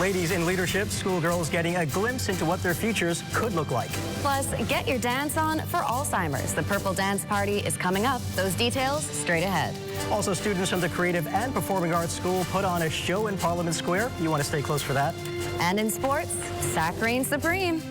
Ladies in leadership, schoolgirls getting a glimpse into what their futures could look like. Plus, get your dance on for Alzheimer's. The Purple Dance Party is coming up. Those details straight ahead. Also, students from the Creative and Performing Arts School put on a show in Parliament Square. You want to stay close for that. And in sports, Sac reigns supreme.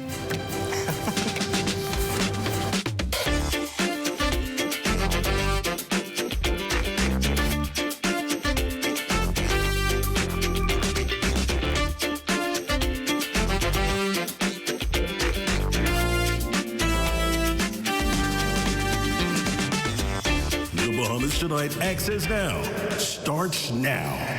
Bahamas Tonight Access Now starts now.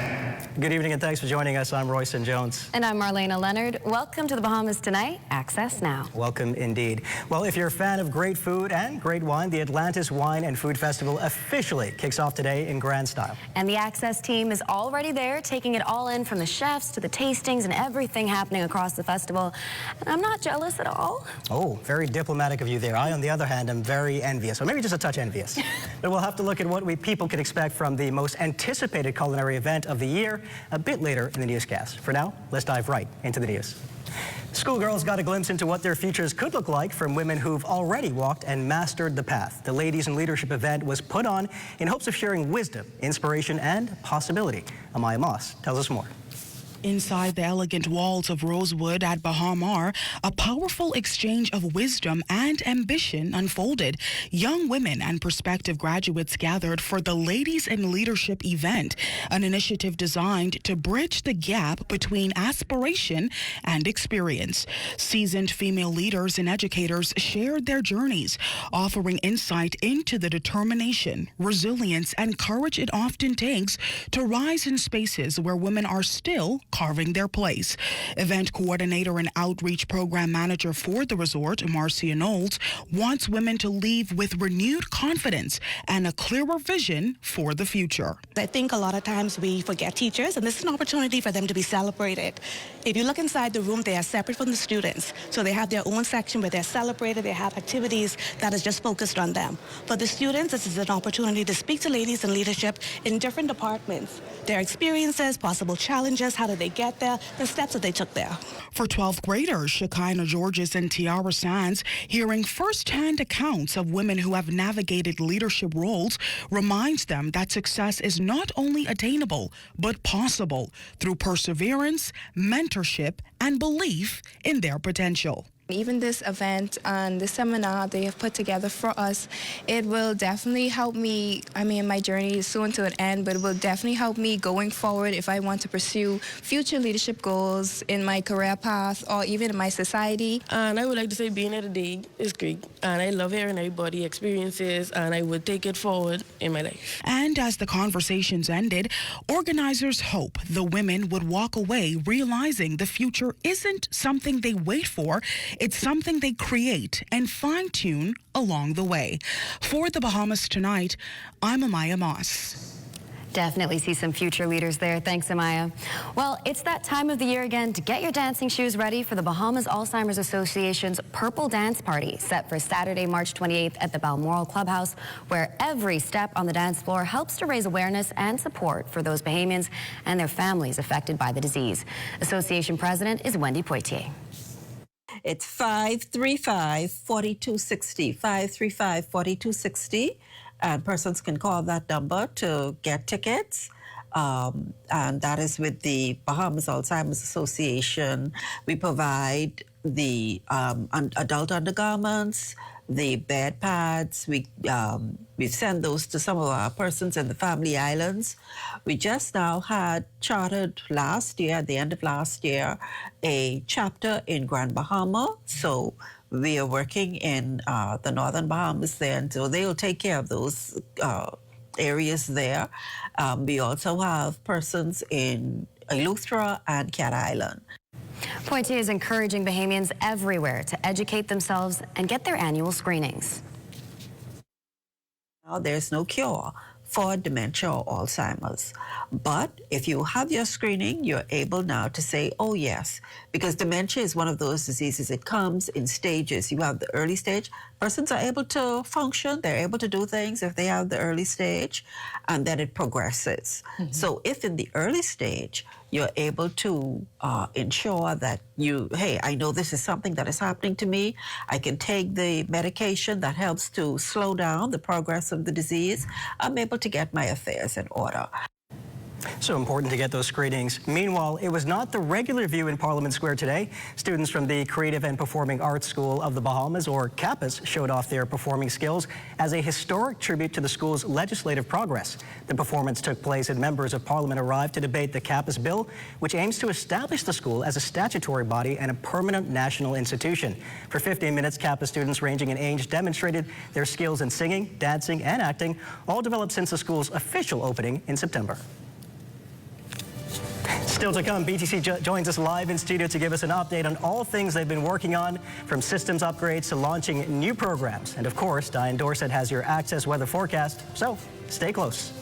Good evening and thanks for joining us. I'm Royson Jones. And I'm Marlena Leonard. Welcome to the Bahamas Tonight Access Now. Welcome indeed. Well, if you're a fan of great food and great wine, the Atlantis Wine and Food Festival officially kicks off today in grand style. And the Access team is already there, taking it all in from the chefs to the tastings and everything happening across the festival. And I'm not jealous at all. Oh, very diplomatic of you there. I, on the other hand, am very envious, or maybe just a touch envious. But we'll have to look at what people can expect from the most anticipated culinary event of the year a bit later in the newscast. For now, let's dive right into the news. Schoolgirls got a glimpse into what their futures could look like from women who've already walked and mastered the path. The Ladies in Leadership event was put on in hopes of sharing wisdom, inspiration, and possibility. Amaya Moss tells us more. Inside the elegant walls of Rosewood at Bahamas, a powerful exchange of wisdom and ambition unfolded. Young women and prospective graduates gathered for the Ladies in Leadership event, an initiative designed to bridge the gap between aspiration and experience. Seasoned female leaders and educators shared their journeys, offering insight into the determination, resilience, and courage it often takes to rise in spaces where women are still carving their place. Event coordinator and outreach program manager for the resort, Marcia Knowles, wants women to leave with renewed confidence and a clearer vision for the future. I think a lot of times we forget teachers, and this is an opportunity for them to be celebrated. If you look inside the room, they are separate from the students. So they have their own section where they're celebrated, they have activities that is just focused on them. For the students, this is an opportunity to speak to ladies in leadership in different departments, their experiences, possible challenges, how did they get there, the steps that they took there. For 12th graders, Shekinah Georges and Tiara Sands, hearing first-hand accounts of women who have navigated leadership roles reminds them that success is not only attainable, but possible through perseverance, mentorship, and belief in their potential. Even this event and the seminar they have put together for us, it will definitely help me. I mean, my journey is soon to an end, but it will definitely help me going forward if I want to pursue future leadership goals in my career path or even in my society. And I would like to say being here today is great. And I love hearing everybody's experiences, and I would take it forward in my life. And as the conversations ended, organizers hope the women would walk away realizing the future isn't something they wait for. It's something they create and fine-tune along the way. For the Bahamas Tonight, I'm Amaya Moss. Definitely see some future leaders there. Thanks, Amaya. Well, it's that time of the year again to get your dancing shoes ready for the Bahamas Alzheimer's Association's Purple Dance Party, set for Saturday, March 28th at the Balmoral Clubhouse, where every step on the dance floor helps to raise awareness and support for those Bahamians and their families affected by the disease. Association President is Wendy Poitier. It's 535-4260, 535-4260, and persons can call that number to get tickets. And that is with the Bahamas Alzheimer's Association. We provide the adult undergarments, the bed pads. We send those to some of our persons in the family islands. We just now had chartered last year, at the end of last year, a chapter in Grand Bahama. So we are working in the Northern Bahamas there, and so they will take care of those areas there. We also have persons in Eleuthera and Cat Island. Poitier is encouraging Bahamians everywhere to educate themselves and get their annual screenings. Now, there's no cure for dementia or Alzheimer's. But if you have your screening, you're able now to say, oh yes, because dementia is one of those diseases. It comes in stages. You have the early stage. Persons are able to function. They're able to do things if they have the early stage, and then it progresses. Mm-hmm. So if in the early stage, you're able to ensure that hey, I know this is something that is happening to me. I can take the medication that helps to slow down the progress of the disease. I'm able to get my affairs in order. So important to get those screenings. Meanwhile, it was not the regular view in Parliament Square today. Students from the Creative and Performing Arts School of the Bahamas, or CAPAS, showed off their performing skills as a historic tribute to the school's legislative progress. The performance took place as members of Parliament arrived to debate the CAPAS bill, which aims to establish the school as a statutory body and a permanent national institution. For 15 minutes, CAPAS students ranging in age demonstrated their skills in singing, dancing, and acting, all developed since the school's official opening in September. Still to come, BTC joins us live in studio to give us an update on all things they've been working on, from systems upgrades to launching new programs. And of course, Diane Dorsett has your Access weather forecast, so stay close.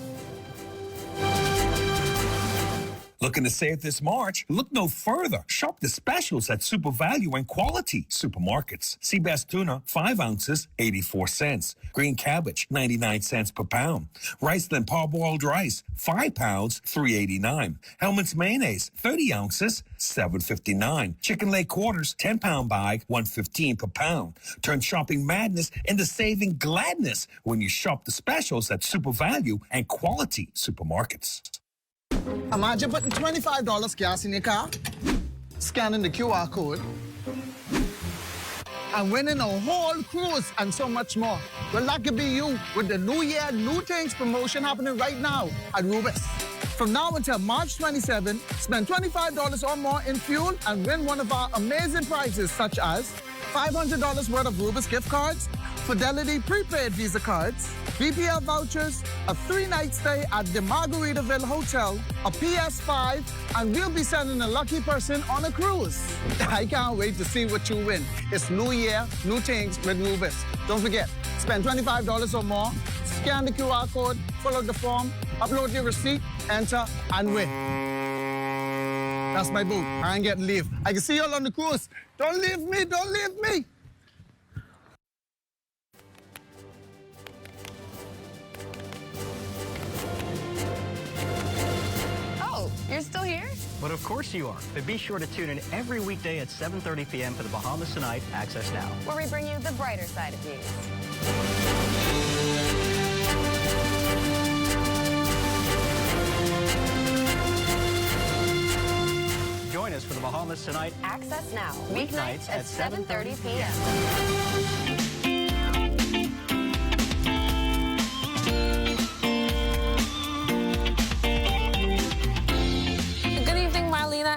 Looking to save this March? Look no further. Shop the specials at Super Value and Quality Supermarkets. Sea bass tuna, 5 ounces, 84 cents. Green cabbage, 99 cents per pound. Riceland parboiled rice, 5 pounds, $3.89. Hellmann's mayonnaise, 30 ounces, $7.59. Chicken leg quarters, 10-pound bag, $1.15 per pound. Turn shopping madness into saving gladness when you shop the specials at Super Value and Quality Supermarkets. Imagine putting $25 gas in your car, scanning the QR code, and winning a whole cruise and so much more. Well, that could be you with the New Year, New Things promotion happening right now at Rubis. From now until March 27, spend $25 or more in fuel and win one of our amazing prizes, such as $500 worth of Rubis gift cards, Fidelity prepaid Visa cards, BPL vouchers, a 3-night stay at the Margaritaville Hotel, a PS5, and we'll be sending a lucky person on a cruise. I can't wait to see what you win. It's New Year, New Things with Rubis. Don't forget, spend $25 or more, scan the QR code, fill out the form, upload your receipt, enter, and win. That's my boo. I ain't getting leave. I can see you all on the cruise. Don't leave me, don't leave me. You're still here? But of course you are. But be sure to tune in every weekday at 7:30 p.m. for the Bahamas Tonight Access Now, where we bring you the brighter side of news. Join us for the Bahamas Tonight Access Now, weeknights at 7:30 p.m.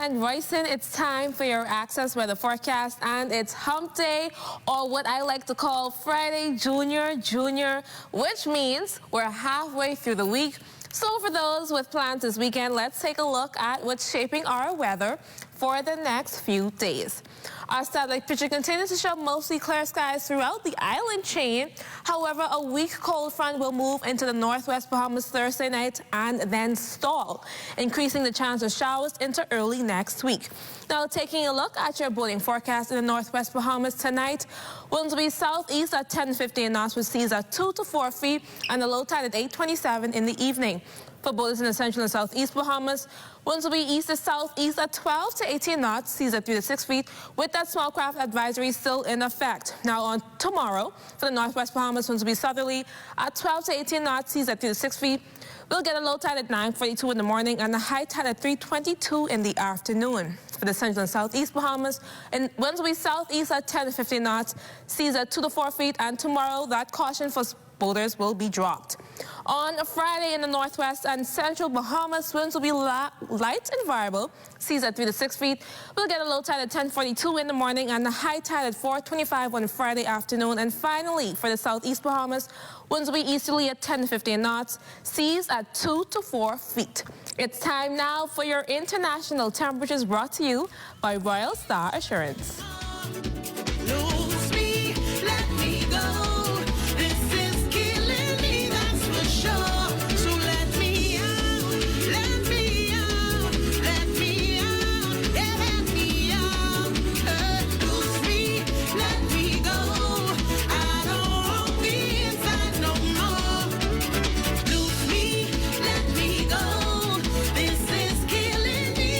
And Royson, it's time for your Access weather forecast, and it's hump day, or what I like to call Friday Junior, which means we're halfway through the week. So for those with plans this weekend, let's take a look at what's shaping our weather for the next few days. Our satellite picture continues to show mostly clear skies throughout the island chain. However, a weak cold front will move into the northwest Bahamas Thursday night and then stall, increasing the chance of showers into early next week. Now, taking a look at your boating forecast in the northwest Bahamas tonight, winds will be southeast at 10-15 knots with seas at 2 to 4 feet and the low tide at 8:27 in the evening. For boaters in the central and southeast Bahamas, winds will be east to southeast at 12 to 18 knots, seas at 3 to 6 feet, with that small craft advisory still in effect. Now on tomorrow, for the northwest Bahamas, winds will be southerly at 12 to 18 knots, seas at 3 to 6 feet. We'll get a low tide at 9:42 in the morning and a high tide at 3:22 in the afternoon. For the central and southeast Bahamas, and winds will be southeast at 10 to 15 knots, seas at 2 to 4 feet, and tomorrow that caution for boaters will be dropped. On Friday in the northwest and central Bahamas, winds will be light and variable, seas at 3 to 6 feet. We'll get a low tide at 10:42 in the morning and a high tide at 4:25 on Friday afternoon. And finally, for the southeast Bahamas, winds will be easterly at 10 to 15 knots, seas at 2 to 4 feet. It's time now for your international temperatures, brought to you by Royal Star Assurance. Lose me, let me go. This is killing me, that's for sure. So let me out, let me out, let me out, yeah, let me out. Lose me, let me go. I don't want to be inside no more. Lose me, let me go. This is killing me,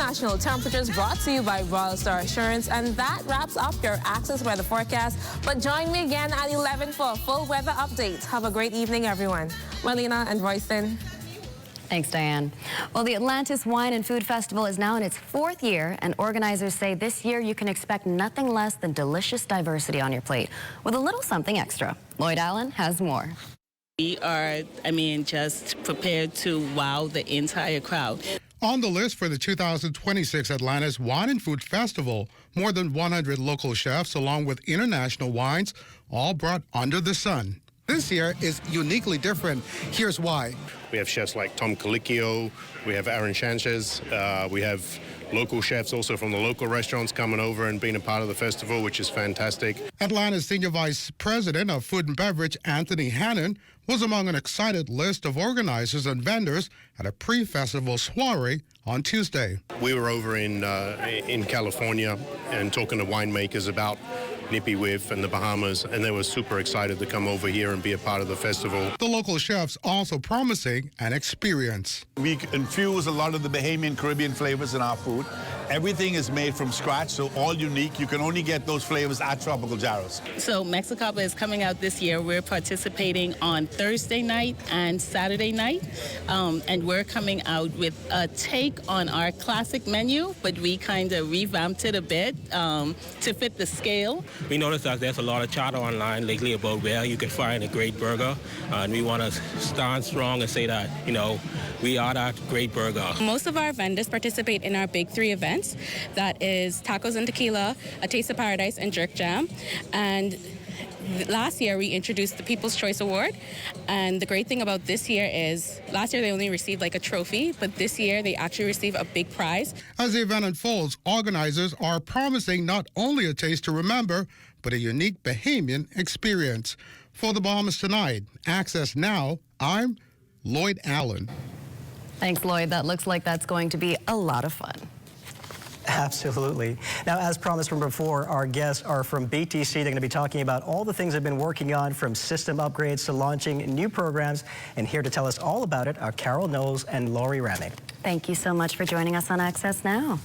international temperatures brought to you by Royal Star Assurance. And that wraps up your Access Weather Forecast. But join me again at 11 for a full weather update. Have a great evening, everyone. Marlena and Royston. Thanks, Diane. Well, the Atlantis Wine and Food Festival is now in its 4th year, and organizers say this year you can expect nothing less than delicious diversity on your plate, with a little something extra. Lloyd Allen has more. We are, just prepared to wow the entire crowd. On the list for the 2026 Atlantis Wine and Food Festival, more than 100 local chefs along with international wines, all brought under the sun. This year is uniquely different. Here's why. We have chefs like Tom Colicchio, we have Aaron Sanchez, we have local chefs also from the local restaurants coming over and being a part of the festival, which is fantastic. Atlanta's Senior Vice President of Food and Beverage, Anthony Hannon, was among an excited list of organizers and vendors at a pre-festival soiree on Tuesday. We were over in California and talking to winemakers about Nippy Whiff and the Bahamas, and they were super excited to come over here and be a part of the festival. The local chefs also promising an experience. We infuse a lot of the Bahamian Caribbean flavors in our food. Everything is made from scratch, so all unique. You can only get those flavors at Tropical Jarros. So Mexicaba is coming out this year. We're participating on Thursday night and Saturday night, and we're coming out with a take on our classic menu, but we kind of revamped it a bit to fit the scale. We noticed that there's a lot of chatter online lately about where you can find a great burger, and we want to stand strong and say that, we are that great burger. Most of our vendors participate in our big 3 events. That is Tacos and Tequila, A Taste of Paradise, and Jerk Jam. And last year we introduced the People's Choice Award, and the great thing about this year is last year they only received like a trophy, but this year they actually receive a big prize. As the event unfolds, organizers are promising not only a taste to remember, but a unique Bahamian experience. For the Bahamas Tonight, Access Now, I'm Lloyd Allen. Thanks, Lloyd. That looks like that's going to be a lot of fun. Absolutely. Now, as promised from before, our guests are from BTC. They're going to be talking about all the things they've been working on, from system upgrades to launching new programs. And here to tell us all about it are Carol Knowles and Lori Ramey. Thank you so much for joining us on Access Now.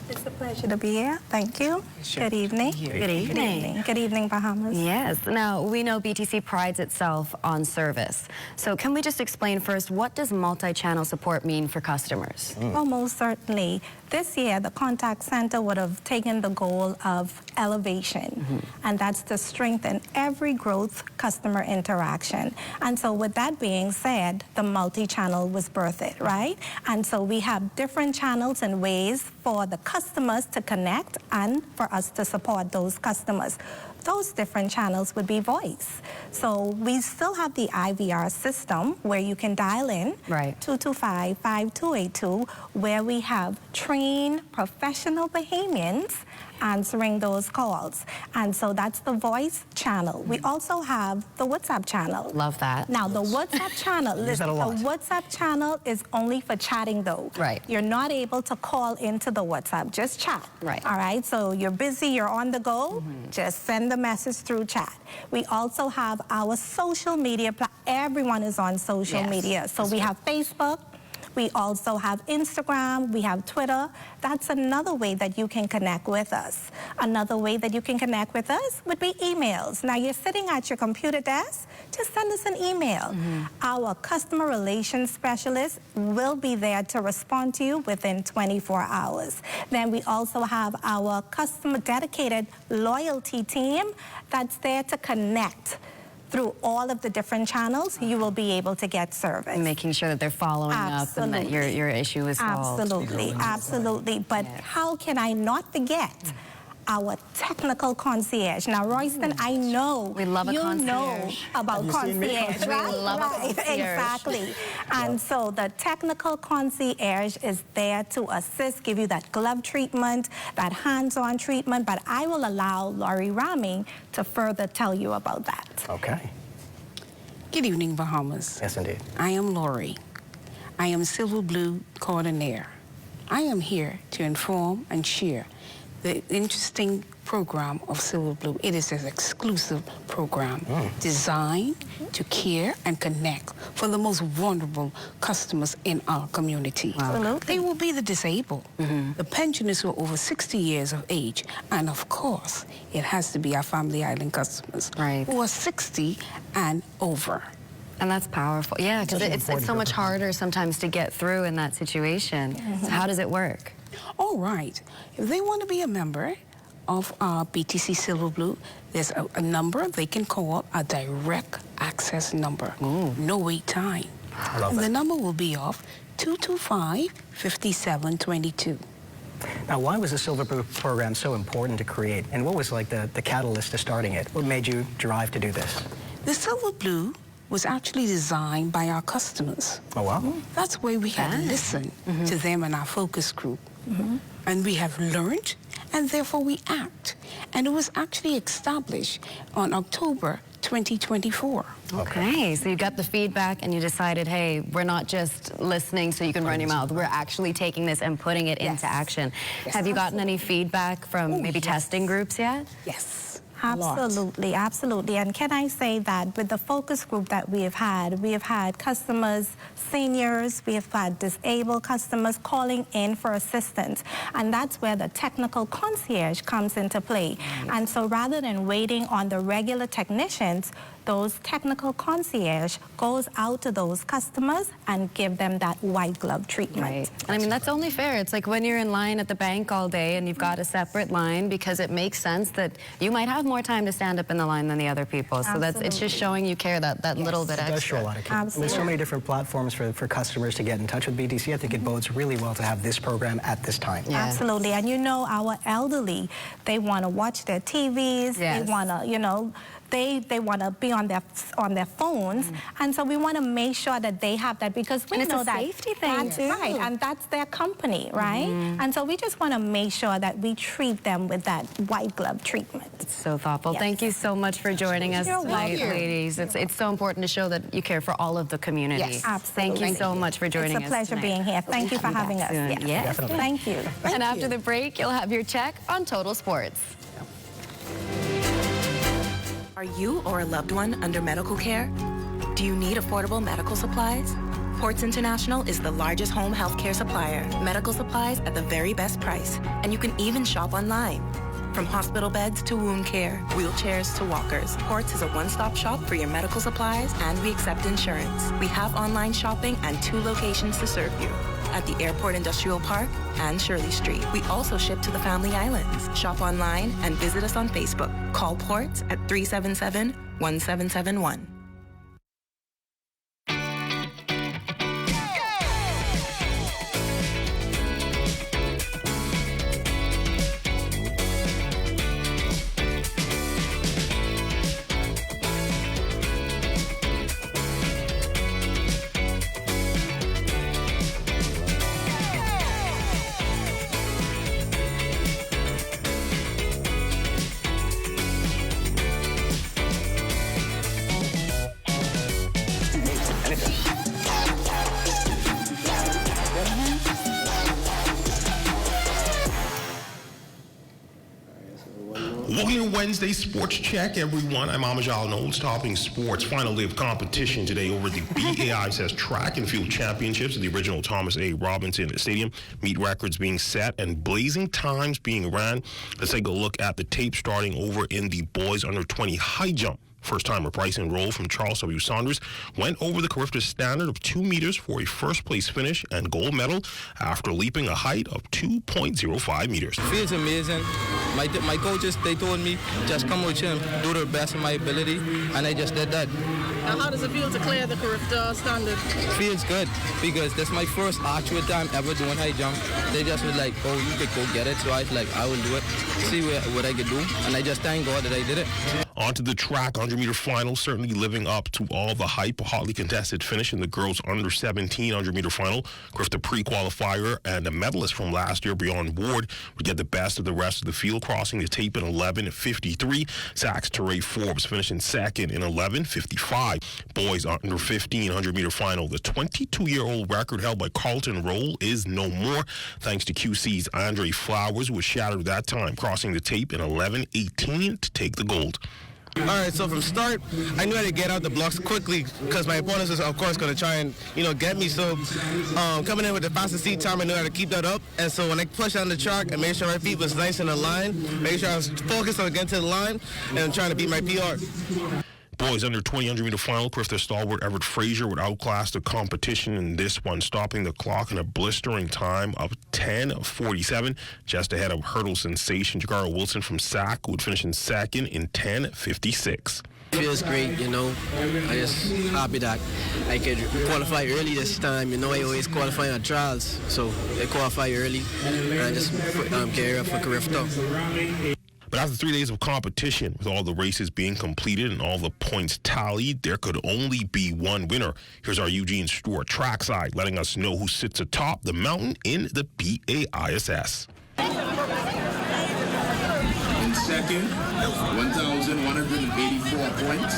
It's a pleasure to be here. Thank you. Good evening. Good evening. Good evening, Bahamas. Yes. Now, we know BTC prides itself on service. So can we just explain first, what does multi-channel support mean for customers? Well, most certainly. This year, the contact center would have taken the goal of elevation, and that's to strengthen every growth customer interaction. And so with that being said, the multi-channel was birthed, right? And so we have different channels and ways for the customers to connect and for us to support those customers. Those different channels would be voice. So we still have the IVR system where you can dial in 225-5282, where we have trained professional Bahamians answering those calls. And so that's the voice channel. We also have the WhatsApp channel. Love that. Now, the WhatsApp channel, the WhatsApp channel is only for chatting, though. Right. You're not able to call into the WhatsApp, just chat. Right. All right, so you're busy, you're on the go, just send the message through chat. We also have our social media, everyone is on social media. So we have Facebook, we also have Instagram, we have Twitter. That's another way that you can connect with us. Another way that you can connect with us would be emails. Now, you're sitting at your computer desk, just send us an email. Our customer relations specialist will be there to respond to you within 24 hours. Then we also have our customer dedicated loyalty team that's there to connect. Through all of the different channels, you will be able to get service. Making sure that they're following up and that your issue is solved. Absolutely. But how can I not forget our technical concierge? Now, Royston, I know we love a concierge. You know about concierge, right? We love a concierge. Exactly. And so the technical concierge is there to assist, give you that glove treatment, that hands-on treatment, but I will allow Lori Ramey to further tell you about that. Okay. Good evening, Bahamas. Yes, indeed. I am Lori. I am Silver Blue Coordinator. I am here to inform and share the interesting program of Silver Blue. It is an exclusive program designed to care and connect for the most vulnerable customers in our community. They will be the disabled, the pensioners who are over 60 years of age, and of course, it has to be our Family Island customers who are 60 and over. And that's powerful. Yeah, because it's so much harder sometimes to get through in that situation. So how does it work? All right. If they want to be a member of BTC Silver Blue, there's a number they can call, a direct access number. No wait time. And the number will be off 225-5722. Now, why was the Silver Blue program so important to create? And what was like the catalyst to starting it? What made you drive to do this? The Silver Blue was actually designed by our customers. Oh, wow. That's why we have listened to them in our focus group. And we have learned, and therefore we act. And it was actually established on October 2024. Okay, so you got the feedback and you decided, hey, we're not just listening so you can run your mouth. We're actually taking this and putting it into action. Have you gotten any feedback from maybe testing groups yet? Yes. Absolutely, absolutely. And can I say that with the focus group that we have had customers, seniors, we have had disabled customers calling in for assistance. And that's where the technical concierge comes into play. And so rather than waiting on the regular technicians, those technical concierge goes out to those customers and give them that white glove treatment. Right. And I mean, that's only fair. It's like when you're in line at the bank all day and you've got a separate line, because it makes sense that you might have more time to stand up in the line than the other people. So it's just showing you care that little bit extra. It does show a lot of care. There's so many different platforms for customers to get in touch with BTC. I think it bodes really well to have this program at this time. Absolutely. And you know, our elderly, they want to watch their TVs. They want to, you know, they want to be on their phones, and so we want to make sure that they have that, because we know that safety thing that's too. Right, and that's their company, right? And so we just want to make sure that we treat them with that white glove treatment. It's so thoughtful. Thank you so much for joining us tonight, ladies. It's so important to show that you care for all of the community. Yes, absolutely. Thank you so much for joining us. It's a pleasure tonight. being here. Thank you for having us. Yes. Thank you. And after the break, you'll have your check on Total Sports. Are you or a loved one under medical care? Do you need affordable medical supplies? Ports International is the largest home healthcare supplier. Medical supplies at the very best price. And you can even shop online. From hospital beds to wound care, wheelchairs to walkers, Ports is a one-stop shop for your medical supplies, and we accept insurance. We have online shopping and 2 locations to serve you, at the Airport Industrial Park and Shirley Street. We also ship to the Family Islands. Shop online and visit us on Facebook. Call Ports at 377-1771. Welcome to Wednesday Sports Check, everyone. I'm Amajal Knowles, topping sports. Final day of competition today over the BAISS Track and Field Championships at the original Thomas A. Robinson Stadium. Meet records being set and blazing times being ran. Let's take a look at the tape starting over in the boys under 20 high jump. First-timer Bryson Roll from Charles W. Saunders went over the Carifta standard of 2 meters for a first-place finish and gold medal after leaping a height of 2.05 meters. Feels amazing. My coaches, they told me, just come out here and do the best of my ability, and I just did that. Now, how does it feel to clear the Carifta standard? Feels good, because this is my first actual time ever doing high jump. They just was like, oh, you could go get it, so I was like, I will do it, see what I could do, and I just thank God that I did it. Onto the track, 100 100-meter final certainly living up to all the hype. A hotly contested finish in the girls under 17 100-meter final. Griff, the pre-qualifier and a medalist from last year, Beyond Ward, would get the best of the rest of the field, crossing the tape in 11:53. Sacs Teray Forbes finishing second in 11:55. Boys under 15 100-meter final. The 22-year-old record held by Carlton Roll is no more, thanks to QC's Andre Flowers, who was shattered that time, crossing the tape in 11:18 to take the gold. All right, so from start, I knew I had to get out the blocks quickly because my opponents was, of course, going to try and, get me. So coming in with the fastest seat time, I knew how to keep that up. And so when I pushed down the track, I made sure my feet was nice in the line, made sure I was focused on getting to the line and trying to beat my PR. Boys under 20 100-meter final, Griff, the stalwart Everett Frazier would outclass the competition in this one, stopping the clock in a blistering time of 10:47, just ahead of hurdle sensation Jagara Wilson from SAC, who would finish in second in 10:56. Feels great, I just happy that I could qualify early this time. I always qualify on trials, so I qualify early and I just carry up for Carifto. But after 3 days of competition, with all the races being completed and all the points tallied, there could only be one winner. Here's our Eugene Stewart trackside, letting us know who sits atop the mountain in the BAISS. In second, 1,184 points.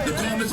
The Comets.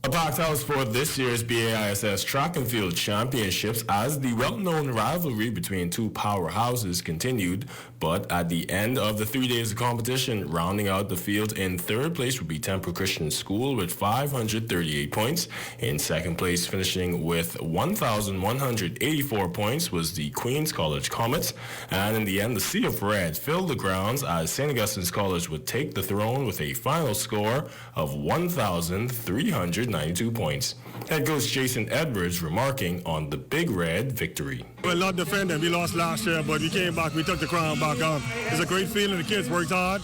A packed house for this year's BAISS Track and Field Championships as the well-known rivalry between two powerhouses continued, but at the end of the 3 days of competition, rounding out the field in third place would be Temple Christian School with 538 points. In second place, finishing with 1,184 points, was the Queens College Comets. And in the end, the Sea of Red filled the grounds as St. Augustine's College would take the throne with a final score of 1,392 points. Head coach Jason Edwards remarking on the Big Red victory. Well, not defending. We lost last year, but we came back. We took the crown back on. It's a great feeling. The kids worked hard.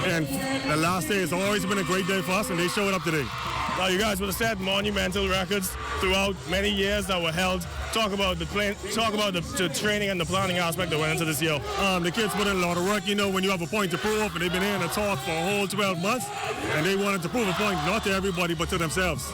And the last day has always been a great day for us, and they showed up today. Now, you guys would have set monumental records throughout many years that were held. Talk about the training and the planning aspect that went into this year. The kids put in a lot of work. When you have a point to prove, and they've been here in a talk for a whole 12 months, and they wanted to prove a point, not to everybody, but to themselves.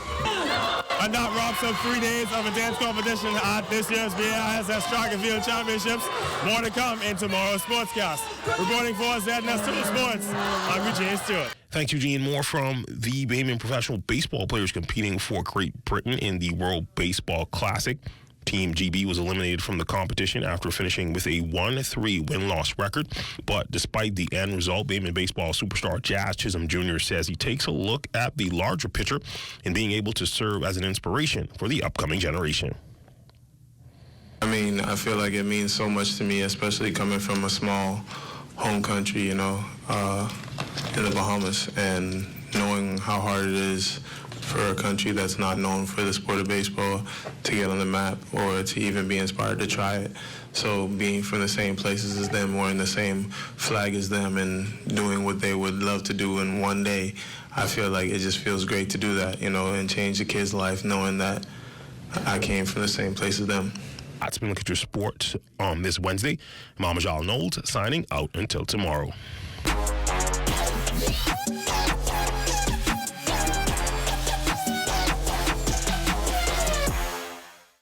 And that wraps up 3 days of intense competition at this year's BAISS Track and Field Championships. More to come in tomorrow's Sportscast. Reporting for ZNS2 Sports, I'm Eugene Stewart. Thanks, Eugene. More from the Bahamian professional baseball players competing for Great Britain in the World Baseball Classic. Team GB was eliminated from the competition after finishing with a 1-3 win-loss record. But despite the end result, Bahamian baseball superstar Jazz Chisholm Jr. says he takes a look at the larger picture in being able to serve as an inspiration for the upcoming generation. I feel like it means so much to me, especially coming from a small home country, in the Bahamas, and knowing how hard it is for a country that's not known for the sport of baseball to get on the map or to even be inspired to try it. So being from the same places as them, wearing the same flag as them, and doing what they would love to do in one day, I feel like it just feels great to do that, and change the kid's life knowing that I came from the same place as them. That's been Look at Your Sports on this Wednesday. I'm Amajal Knowles signing out until tomorrow.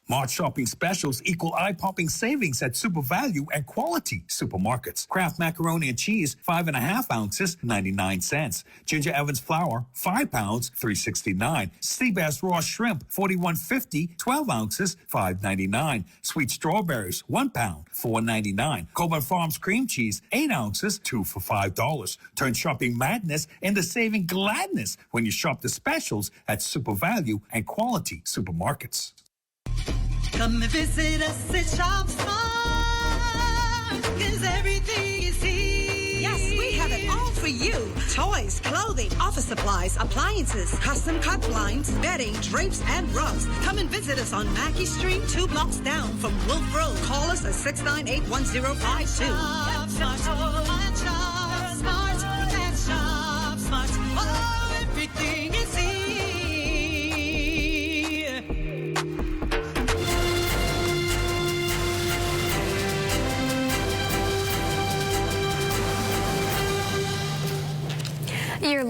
March shopping specials equal eye-popping savings at Super Value and Quality Supermarkets. Kraft macaroni and cheese, 5.5 ounces, 99 cents. Ginger Evans flour, 5 pounds, $3.69. Seabass raw shrimp, 41.50, 12 ounces, $5.99. Sweet strawberries, 1 pound, $4.99. Coleman Farms cream cheese, 8 ounces, 2 for $5. Turn shopping madness into saving gladness when you shop the specials at Super Value and Quality Supermarkets. Come and visit us at Shop Smart, 'cause everything is here. Yes, we have it all for you. Toys, clothing, office supplies, appliances, custom cut blinds, bedding, drapes, and rugs. Come and visit us on Mackey Street, 2 blocks down from Wolf Road. Call us at 698-1052. Shop Smart, Shop Smart, Shop Smart. Oh, everything is here.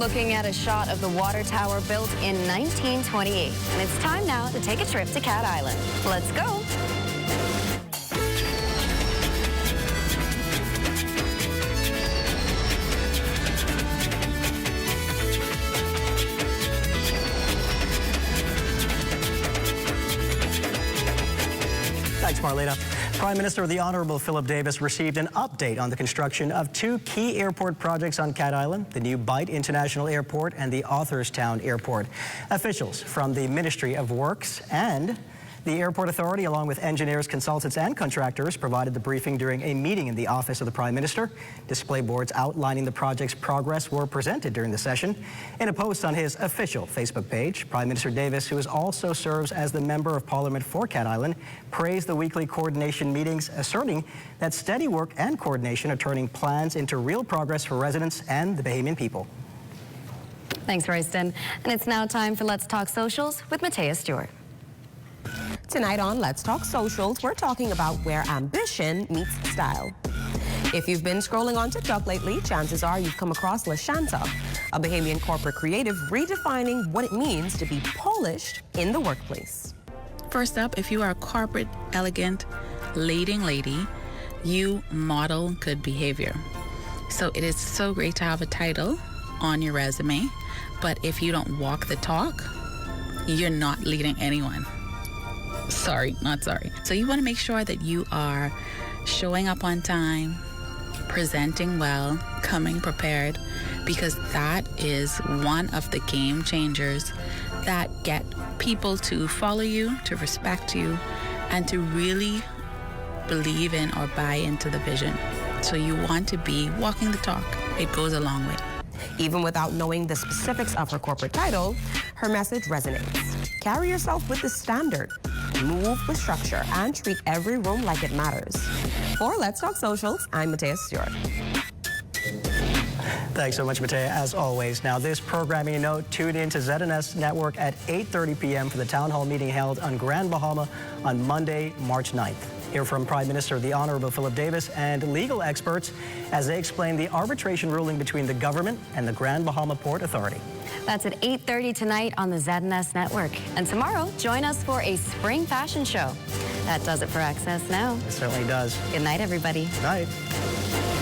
looking at a shot of the water tower built in 1928. And it's time now to take a trip to Cat Island. Let's go. Thanks, Marlena. Prime Minister the Honorable Philip Davis received an update on the construction of two key airport projects on Cat Island, the new Bight International Airport and the Authorstown Airport. Officials from the Ministry of Works and the Airport Authority, along with engineers, consultants, and contractors, provided the briefing during a meeting in the office of the Prime Minister. Display boards outlining the project's progress were presented during the session. In a post on his official Facebook page, Prime Minister Davis, who also serves as the Member of Parliament for Cat Island, praised the weekly coordination meetings, asserting that steady work and coordination are turning plans into real progress for residents and the Bahamian people. Thanks, Royston. And it's now time for Let's Talk Socials with Matea Stewart. Tonight on Let's Talk Socials, we're talking about where ambition meets style. If you've been scrolling on TikTok lately, chances are you've come across La Shanta, a Bahamian corporate creative redefining what it means to be polished in the workplace. First up, if you are a corporate, elegant, leading lady, you model good behavior. So it is so great to have a title on your resume, but if you don't walk the talk, you're not leading anyone. Sorry, not sorry. So you want to make sure that you are showing up on time, presenting well, coming prepared, because that is one of the game changers that get people to follow you, to respect you, and to really believe in or buy into the vision. So you want to be walking the talk. It goes a long way. Even without knowing the specifics of her corporate title, her message resonates. Carry yourself with the standard, move with structure, and treat every room like it matters. For Let's Talk Socials, I'm Matea Stewart. Thanks so much, Matea, as always. Now, this programming note, tune in to ZNS Network at 8:30 p.m. for the town hall meeting held on Grand Bahama on Monday, March 9th. Hear from Prime Minister the Honorable Philip Davis and legal experts as they explain the arbitration ruling between the government and the Grand Bahama Port Authority. That's at 8:30 tonight on the ZNS Network. And tomorrow, join us for a spring fashion show. That does it for Access Now. It certainly does. Good night, everybody. Good night.